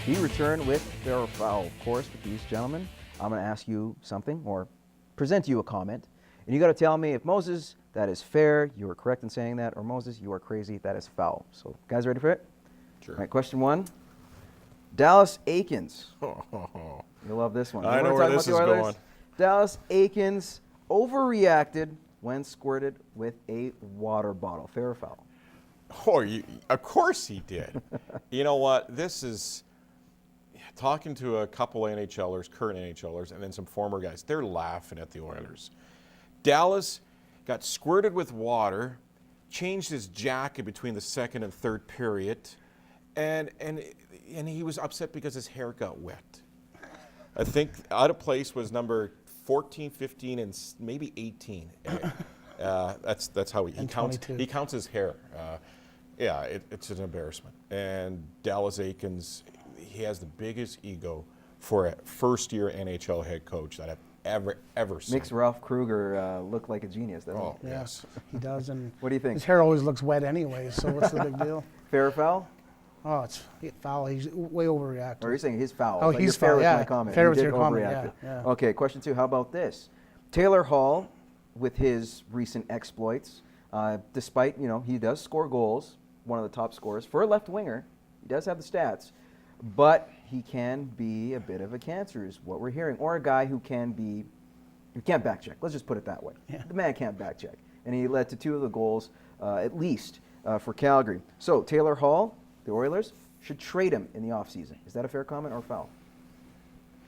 He returned with fair or foul. Of course, with these gentlemen, I'm going to ask you something or present you a comment. And you got to tell me if Moses, that is fair, you are correct in saying that, or Moses, you are crazy, that is foul. So, guys, ready for it? Sure. All right, question one. Dallas Aikens. You'll love this one. I know where this is going. Dallas Aikens overreacted when squirted with a water bottle. Fair or foul? Oh, of course he did. You know what? This is talking to a couple NHLers, current NHLers, and then some former guys. They're laughing at the Oilers. Dallas got squirted with water, changed his jacket between the second and third period, and he was upset because his hair got wet. I think out of place was number 14, 15, and maybe 18. That's how he counts. 22. He counts his hair. It's an embarrassment. And Dallas Aikens, he has the biggest ego for a first-year NHL head coach that I've ever seen. Makes Ralph Kruger look like a genius, doesn't he? Yeah, Yes. He does. And what do you think? His hair always looks wet anyway, so what's the big deal? Fair or foul? Oh, it's foul. He's way overreacted. Or are you saying he's foul? Oh, he's foul, fair with my comment. Fair with your comment, yeah. Okay, question two. How about this? Taylor Hall, with his recent exploits, despite, he does score goals, one of the top scorers. For a left winger, he does have the stats, but he can be a bit of a cancer is what we're hearing. Or a guy who can't back check. Let's just put it that way. Yeah. The man can't back check. And he led to 2 of the goals, at least, for Calgary. So Taylor Hall, the Oilers, should trade him in the offseason. Is that a fair comment or foul?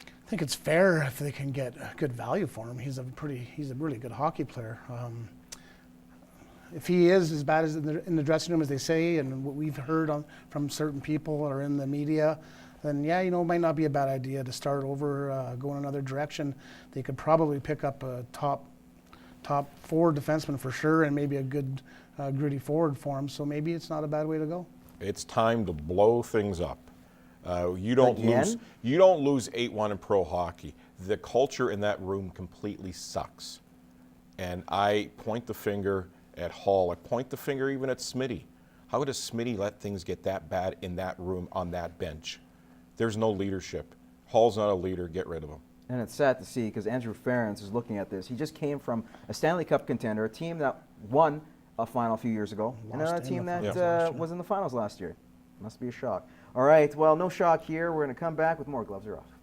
I think it's fair if they can get a good value for him. He's a really good hockey player. If he is as bad as in the dressing room as they say, and what we've heard from certain people or in the media, then it might not be a bad idea to start over, go in another direction. They could probably pick up a top 4 defenseman for sure, and maybe a good gritty forward for him. So maybe it's not a bad way to go. It's time to blow things up. You don't lose 8-1 in pro hockey. The culture in that room completely sucks. And I point the finger at Hall. I point the finger even at Smitty. How does Smitty let things get that bad in that room on that bench? There's no leadership. Hall's not a leader. Get rid of him. And it's sad to see because Andrew Ferentz is looking at this. He just came from a Stanley Cup contender, a team that won a final a few years ago, and another team that was in the finals last year. Must be a shock. All right, well, no shock here. We're going to come back with more Gloves Are Off.